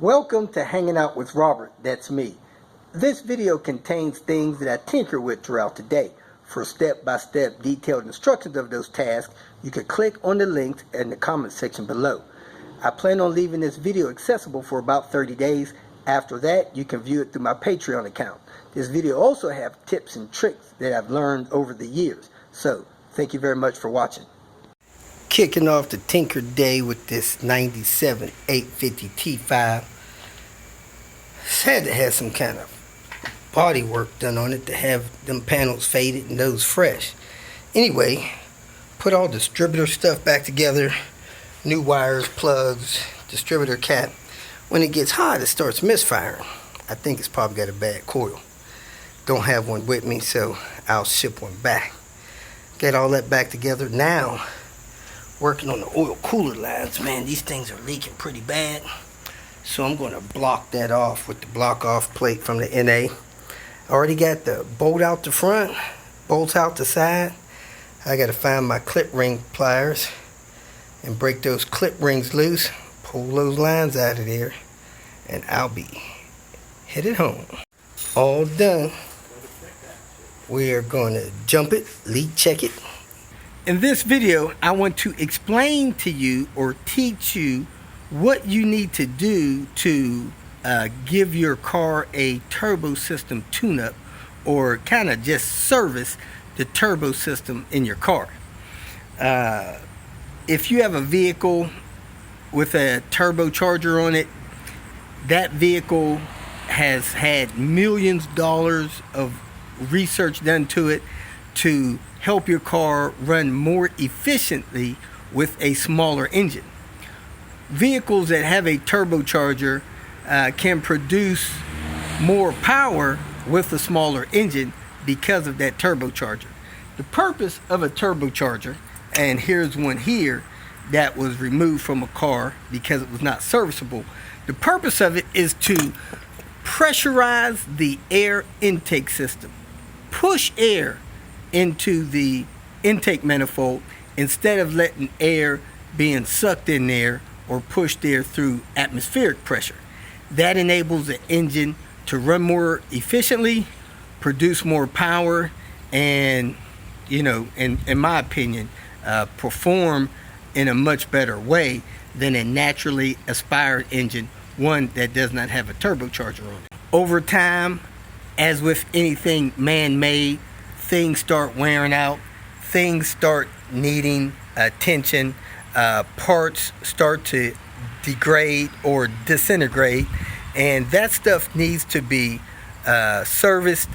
Welcome to Hanging Out with Robert, that's me. This video contains things that I tinker with throughout the day. For step-by-step detailed instructions of those tasks, you can click on the links in the comment section below. I plan on leaving this video accessible for about 30 days. After that, you can view it through my Patreon account. This video also has tips and tricks that I've learned over the years. So, thank you very much for watching. Kicking off the Tinker Day with this 97 850 T5. Had to have some kind of body work done on it to have them panels faded and those fresh. Anyway, put all distributor stuff back together. New wires, plugs, distributor cap. When it gets hot, it starts misfiring. I think it's probably got a bad coil. Don't have one with me, so I'll ship one back. Get all that back together. Now, working on the oil cooler lines. Man, these things are leaking pretty bad. So I'm going to block that off with the block off plate from the NA. Already got the bolt out the front, bolts out the side. I got to find my clip ring pliers and break those clip rings loose, pull those lines out of there, and I'll be headed home. All done. We are going to jump it, leak check it. In this video, I want to explain to you or teach you what you need to do to give your car a turbo system tune-up, or kind of just service the turbo system in your car. If you have a vehicle with a turbocharger on it, that vehicle has had millions of dollars of research done to it to help your car run more efficiently with a smaller engine. Vehicles that have a turbocharger can produce more power with a smaller engine because of that turbocharger. The purpose of a turbocharger, and here's one here that was removed from a car because it was not serviceable. The purpose of it is to pressurize the air intake system. Push air into the intake manifold instead of letting air being sucked in there or pushed there through atmospheric pressure. That enables the engine to run more efficiently, produce more power, and, you know, in my opinion, perform in a much better way than a naturally aspired engine, one that does not have a turbocharger on it. Over time, as with anything man-made, things start wearing out, things start needing attention, parts start to degrade or disintegrate, and that stuff needs to be serviced,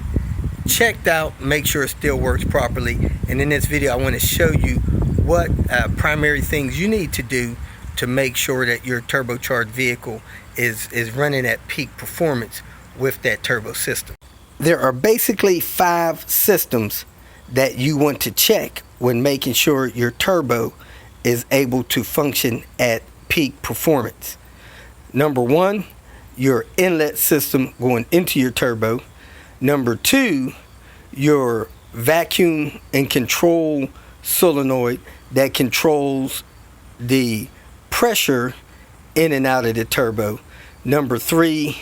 checked out, make sure it still works properly. And in this video, I want to show you what primary things you need to do to make sure that your turbocharged vehicle is running at peak performance with that turbo system. There are basically 5 systems that you want to check when making sure your turbo is able to function at peak performance. Number 1, your inlet system going into your turbo. Number 2, your vacuum and control solenoid that controls the pressure in and out of the turbo. Number 3,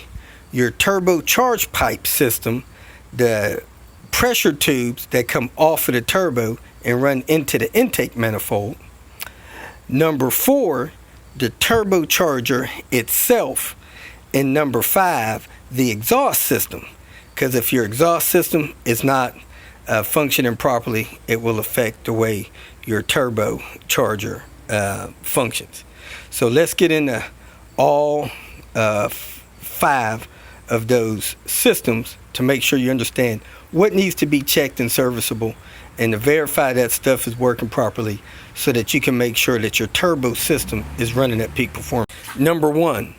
your turbocharge pipe system, the pressure tubes that come off of the turbo and run into the intake manifold. Number 4, the turbocharger itself. And number 5, the exhaust system. Because if your exhaust system is not functioning properly, it will affect the way your turbocharger functions. So let's get into all 5 of those systems to make sure you understand what needs to be checked and serviceable, and to verify that stuff is working properly so that you can make sure that your turbo system is running at peak performance. Number 1,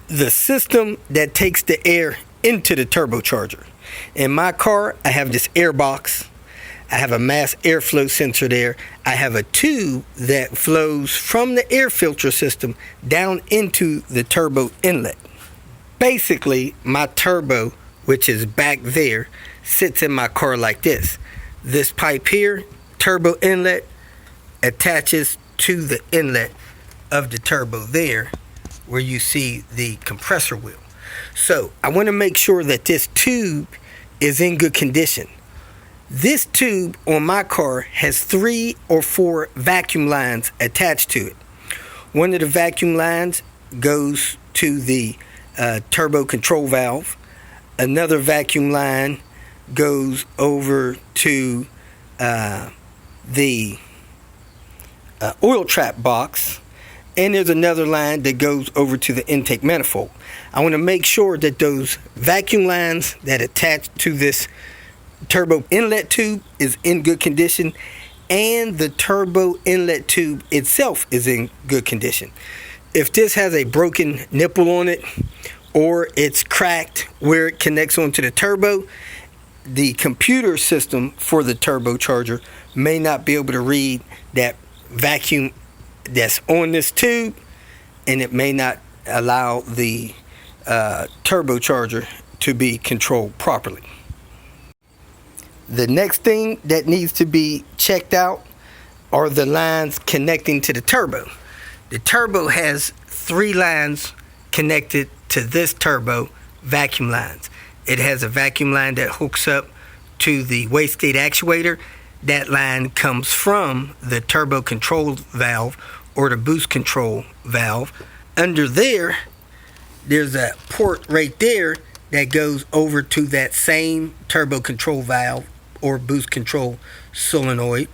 the system that takes the air into the turbocharger. In my car, I have this air box. I have a mass airflow sensor there. I have a tube that flows from the air filter system down into the turbo inlet. Basically, my turbo, which is back there, sits in my car like this. This pipe here, turbo inlet, attaches to the inlet of the turbo there, where you see the compressor wheel. So I want to make sure that this tube is in good condition. This tube on my car has 3 or 4 vacuum lines attached to it. One of the vacuum lines goes to the turbo control valve. Another vacuum line goes over to the oil trap box, and there's another line that goes over to the intake manifold. I want to make sure that those vacuum lines that attach to this turbo inlet tube is in good condition, and the turbo inlet tube itself is in good condition. If this has a broken nipple on it, or it's cracked where it connects onto the turbo, the computer system for the turbocharger may not be able to read that vacuum that's on this tube, and it may not allow the turbocharger to be controlled properly. The next thing that needs to be checked out are the lines connecting to the turbo. The turbo has 3 lines connected to this turbo vacuum lines. It has a vacuum line that hooks up to the wastegate actuator. That line comes from the turbo control valve or the boost control valve. Under there's a port right there that goes over to that same turbo control valve or boost control solenoid.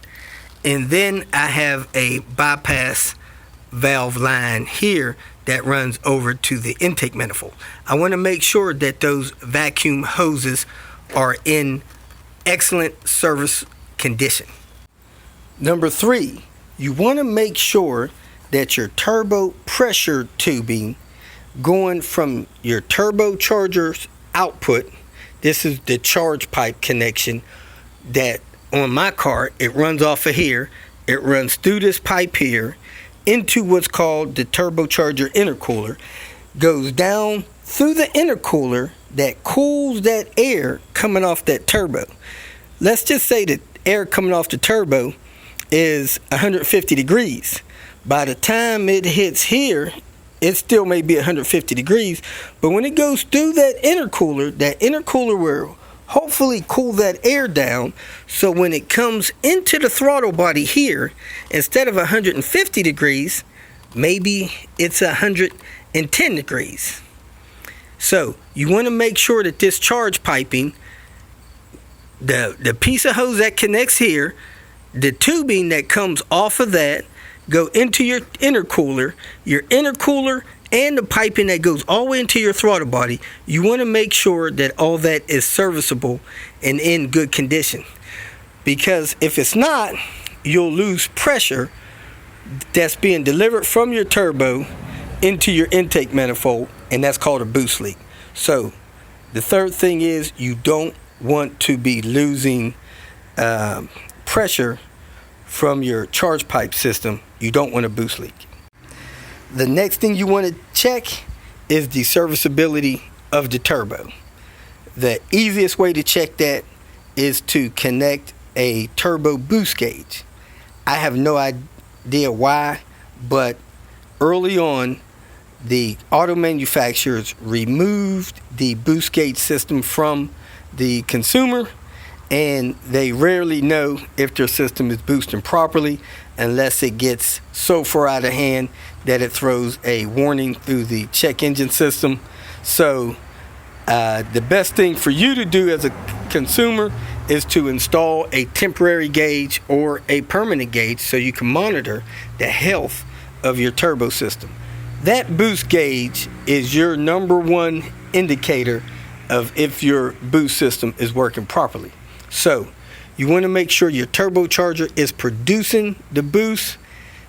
And then I have a bypass valve line here that runs over to the intake manifold. I want to make sure that those vacuum hoses are in excellent service condition. Number 3, you want to make sure that your turbo pressure tubing going from your turbocharger's output, this is the charge pipe connection that on my car, it runs off of here, it runs through this pipe here into what's called the turbocharger intercooler, goes down through the intercooler that cools that air coming off that turbo. Let's just say that air coming off the turbo is 150 degrees. By the time it hits here, it still may be 150 degrees, but when it goes through that intercooler will hopefully cool that air down, so when it comes into the throttle body here, instead of 150 degrees, maybe it's 110 degrees. So you want to make sure that this charge piping, the piece of hose that connects here, the tubing that comes off of that, go into your intercooler and the piping that goes all the way into your throttle body. You want to make sure that all that is serviceable and in good condition, because if it's not, you'll lose pressure that's being delivered from your turbo into your intake manifold, and that's called a boost leak. So the third thing is you don't want to be losing pressure from your charge pipe system. You don't want a boost leak. The next thing you want to check is the serviceability of the turbo. The easiest way to check that is to connect a turbo boost gauge. I have no idea why, but early on, the auto manufacturers removed the boost gauge system from the consumer, and they rarely know if their system is boosting properly unless it gets so far out of hand that it throws a warning through the check engine system. So the best thing for you to do as a consumer is to install a temporary gauge or a permanent gauge so you can monitor the health of your turbo system. That boost gauge is your number one indicator of if your boost system is working properly. So you want to make sure your turbocharger is producing the boost,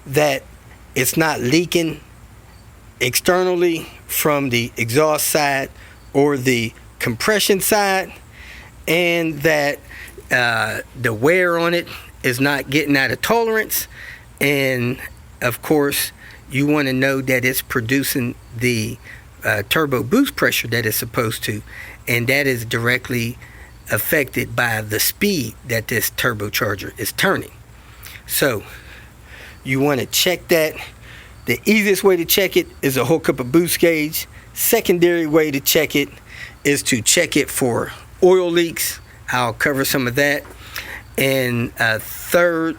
that it's not leaking externally from the exhaust side or the compression side, and that the wear on it is not getting out of tolerance. And of course, you want to know that it's producing the turbo boost pressure that it's supposed to, and that is directly affected by the speed that this turbocharger is turning. So you want to check that The easiest way to check it is to hook up a boost gauge. Secondary way to check it is to check it for oil leaks. I'll cover some of that. And a third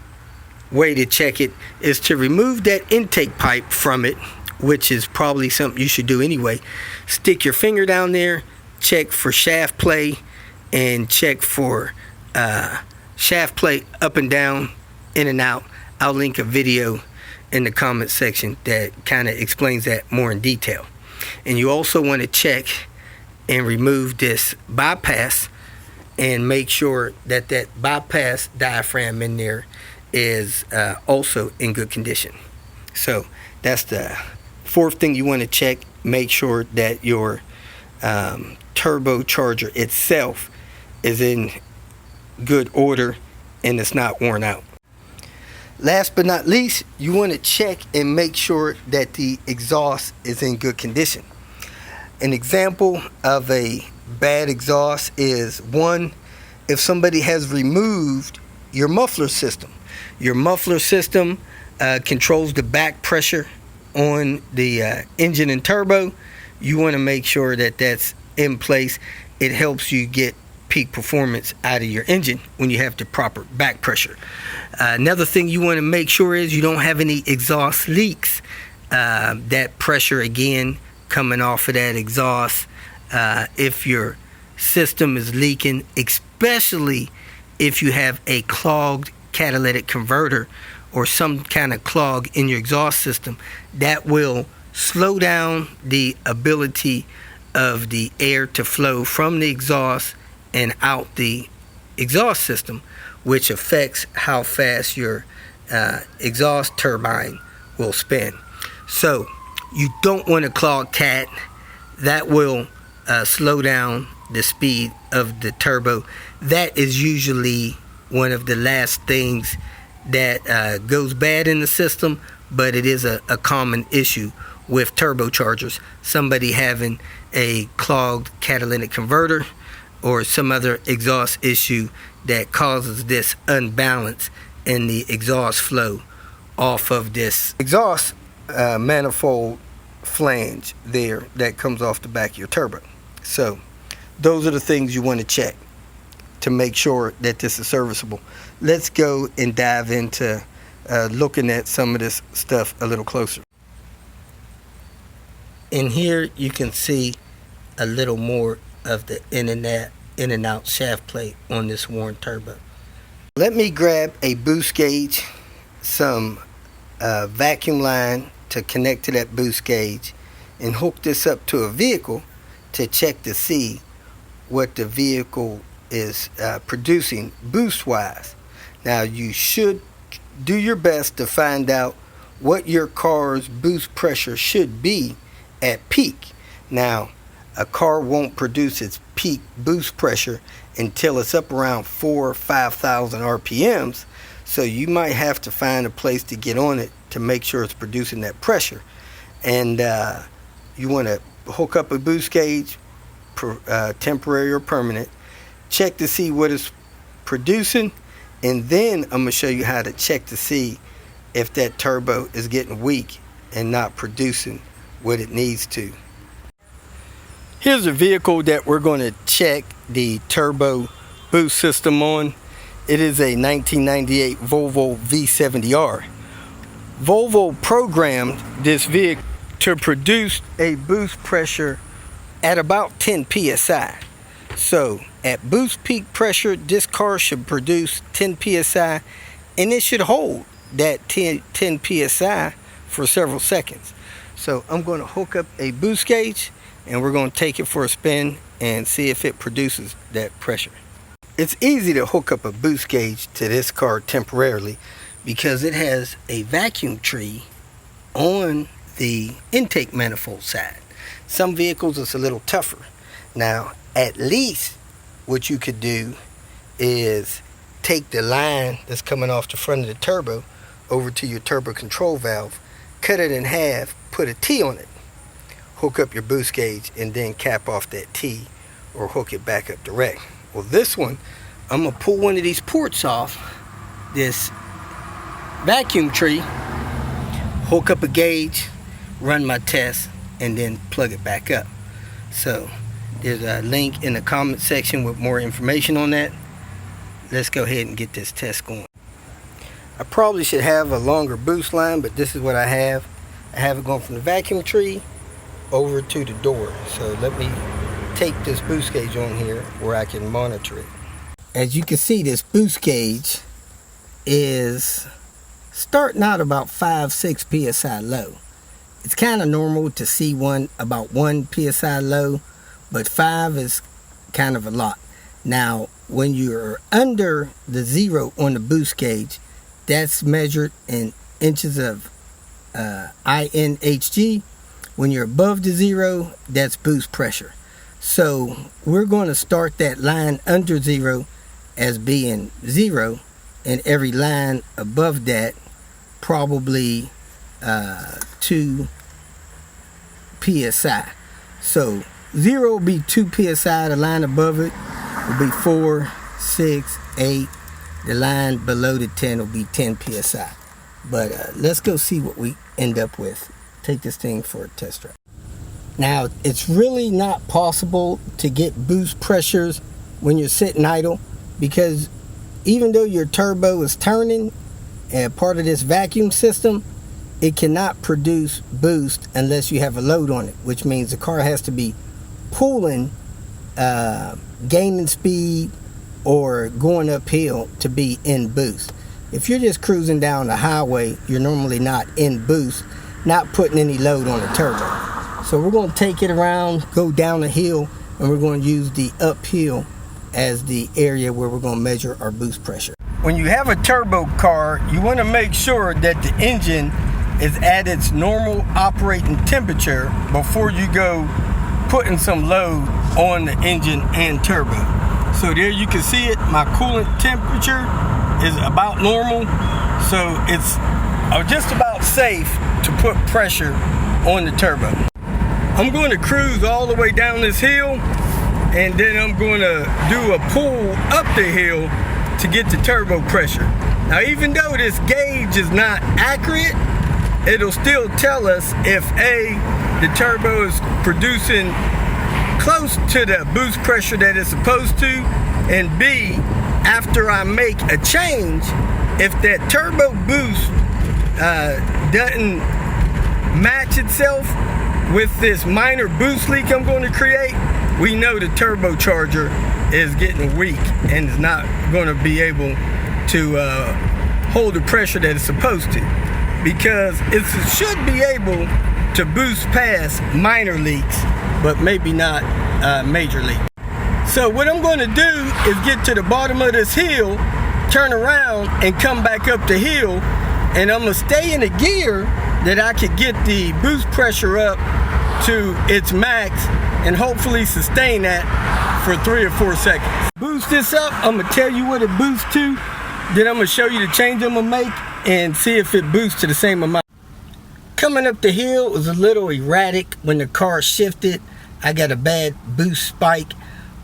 way to check it is to remove that intake pipe from it, which is probably something you should do anyway. Stick your finger down there, check for shaft play, and check for shaft play up and down, in and out. I'll link a video in the comment section that kind of explains that more in detail. And you also want to check and remove this bypass and make sure that that bypass diaphragm in there is also in good condition. So that's the fourth thing you want to check. Make sure that your turbocharger itself is in good order and it's not worn out. Last but not least, you want to check and make sure that the exhaust is in good condition. An example of a bad exhaust is, one, if somebody has removed your muffler system. Your muffler system controls the back pressure on the engine and turbo. You want to make sure that that's in place. It helps you get peak performance out of your engine when you have the proper back pressure. Another thing you want to make sure is you don't have any exhaust leaks. That pressure, again, coming off of that exhaust, if your system is leaking, especially if you have a clogged catalytic converter or some kind of clog in your exhaust system, that will slow down the ability of the air to flow from the exhaust and out the exhaust system, which affects how fast your exhaust turbine will spin. So you don't want a clogged cat. That will slow down the speed of the turbo. That is usually one of the last things that goes bad in the system, but it is a common issue with turbochargers. Somebody having a clogged catalytic converter or some other exhaust issue that causes this unbalance in the exhaust flow off of this exhaust manifold flange there that comes off the back of your turbo. So those are the things you want to check to make sure that this is serviceable. Let's go and dive into looking at some of this stuff a little closer. In here you can see a little more of the in and out shaft plate on this worn turbo. Let me grab a boost gauge, some vacuum line to connect to that boost gauge, and hook this up to a vehicle to check to see what the vehicle is producing boost wise. Now you should do your best to find out what your car's boost pressure should be at peak. Now a car won't produce its peak boost pressure until it's up around 4,000 or 5,000 RPMs. So you might have to find a place to get on it to make sure it's producing that pressure. And you want to hook up a boost gauge, temporary or permanent, check to see what it's producing, and then I'm going to show you how to check to see if that turbo is getting weak and not producing what it needs to. Here's a vehicle that we're going to check the turbo boost system on. It is a 1998 Volvo V70R. Volvo programmed this vehicle to produce a boost pressure at about 10 psi. So at boost peak pressure, this car should produce 10 psi, and it should hold that 10 psi for several seconds. So I'm going to hook up a boost gauge, and we're going to take it for a spin and see if it produces that pressure. It's easy to hook up a boost gauge to this car temporarily because it has a vacuum tree on the intake manifold side. Some vehicles it's a little tougher. Now at least what you could do is take the line that's coming off the front of the turbo over to your turbo control valve, cut it in half, put a T on it, hook up your boost gauge, and then cap off that T or hook it back up direct. Well, this one, I'm going to pull one of these ports off this vacuum tree, hook up a gauge, run my test, and then plug it back up. So there's a link in the comment section with more information on that. Let's go ahead and get this test going. I probably should have a longer boost line, but this is what I have. I have it going from the vacuum tree over to the door. So let me take this boost gauge on here where I can monitor it. As you can see, this boost gauge is starting out about 5-6 psi low. It's kind of normal to see about 1 psi low, but 5 is kind of a lot. Now, when you're under the 0 on the boost gauge, that's measured in inches of INHG. When you're above the 0, that's boost pressure. So we're going to start that line under 0 as being 0, and every line above that probably 2 psi. So 0 will be 2 psi. The line above it will be 4, 6, 8. The line below the 10 will be 10 psi. But let's go see what we end up with. Take this thing for a test drive. Now, it's really not possible to get boost pressures when you're sitting idle, because even though your turbo is turning and part of this vacuum system, it cannot produce boost unless you have a load on it, which means the car has to be pulling, gaining speed, or going uphill to be in boost. If you're just cruising down the highway, you're normally not in boost, not putting any load on the turbo. So we're going to take it around, go down the hill, and we're going to use the uphill as the area where we're going to measure our boost pressure. When you have a turbo car, you want to make sure that the engine is at its normal operating temperature before you go putting some load on the engine and turbo. So there you can see it, my coolant temperature is about normal, so it's just about safe to put pressure on the turbo. I'm going to cruise all the way down this hill, and then I'm going to do a pull up the hill to get the turbo pressure. Now, even though this gauge is not accurate, it'll still tell us if the turbo is producing close to the boost pressure that it's supposed to, and B, after I make a change, if that turbo boost doesn't match itself with this minor boost leak I'm going to create, we know the turbocharger is getting weak and is not going to be able to hold the pressure that it's supposed to, because it should be able to boost past minor leaks, but maybe not major leaks. So what I'm going to do is get to the bottom of this hill, turn around, and come back up the hill, and I'm going to stay in a gear that I could get the boost pressure up to its max and hopefully sustain that for 3 or 4 seconds. Boost this up, I'm going to tell you what it boosts to, then I'm going to show you the change I'm going to make and see if it boosts to the same amount. Coming up the hill was a little erratic when the car shifted. I got a bad boost spike,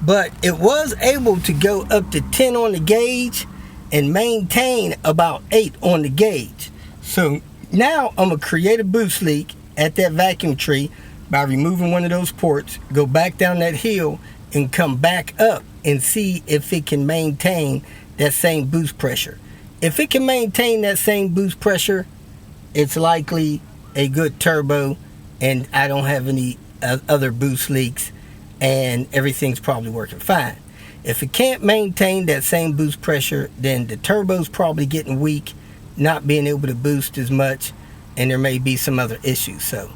but it was able to go up to 10 on the gauge and maintain about 8 on the gauge. So now I'm going to create a boost leak at that vacuum tree by removing one of those ports, go back down that hill, and come back up and see if it can maintain that same boost pressure. If it can maintain that same boost pressure, it's likely a good turbo, and I don't have any other boost leaks, and everything's probably working fine. If it can't maintain that same boost pressure, then the turbo's probably getting weak, not being able to boost as much, and there may be some other issues. So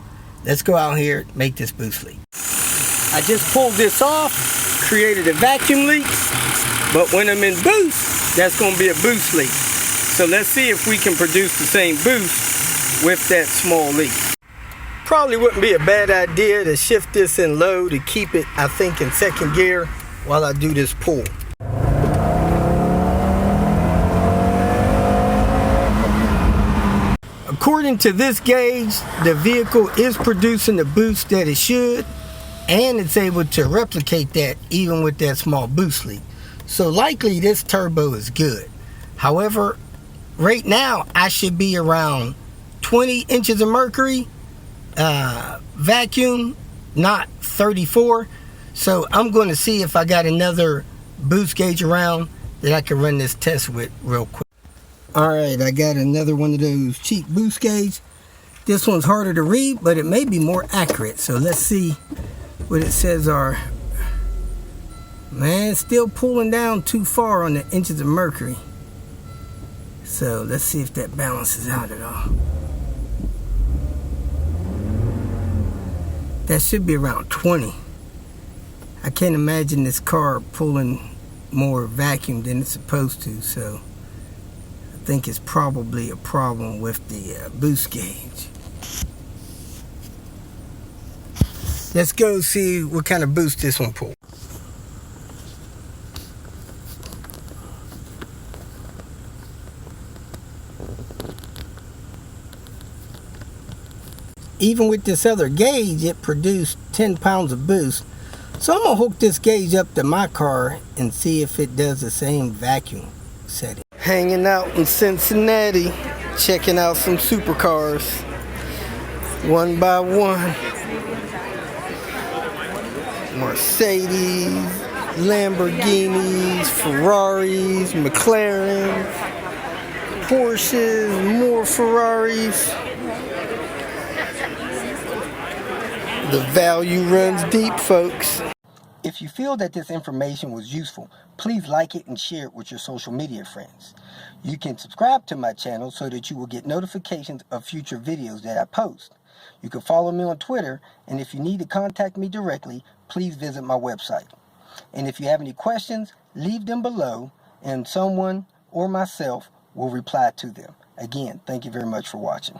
let's go out here, make this boost leak. I just pulled this off, created a vacuum leak, but when I'm in boost, that's going to be a boost leak. So let's see if we can produce the same boost with that small leak. Probably wouldn't be a bad idea to shift this in low to keep it, I think, in second gear while I do this pull. According to this gauge, the vehicle is producing the boost that it should, and it's able to replicate that even with that small boost leak. So likely this turbo is good. However, right now I should be around 20 inches of mercury vacuum, not 34. So I'm going to see if I got another boost gauge around that I can run this test with real quick. Alright, I got another one of those cheap boost gauge. This one's harder to read, but it may be more accurate. So let's see what it says are. Man, it's still pulling down too far on the inches of mercury. So let's see if that balances out at all. That should be around 20. I can't imagine this car pulling more vacuum than it's supposed to, so I think it's probably a problem with the boost gauge. Let's go see what kind of boost this one pulls. Even with this other gauge, it produced 10 pounds of boost. So I'm going to hook this gauge up to my car and see if it does the same vacuum setting. Hanging out in Cincinnati, checking out some supercars, one by one. Mercedes, Lamborghinis, Ferraris, McLarens, Porsches, more Ferraris. The value runs deep, folks. If you feel that this information was useful, please like it and share it with your social media friends. You can subscribe to my channel so that you will get notifications of future videos that I post. You can follow me on Twitter, and if you need to contact me directly, please visit my website. And if you have any questions, leave them below, and someone or myself will reply to them. Again, thank you very much for watching.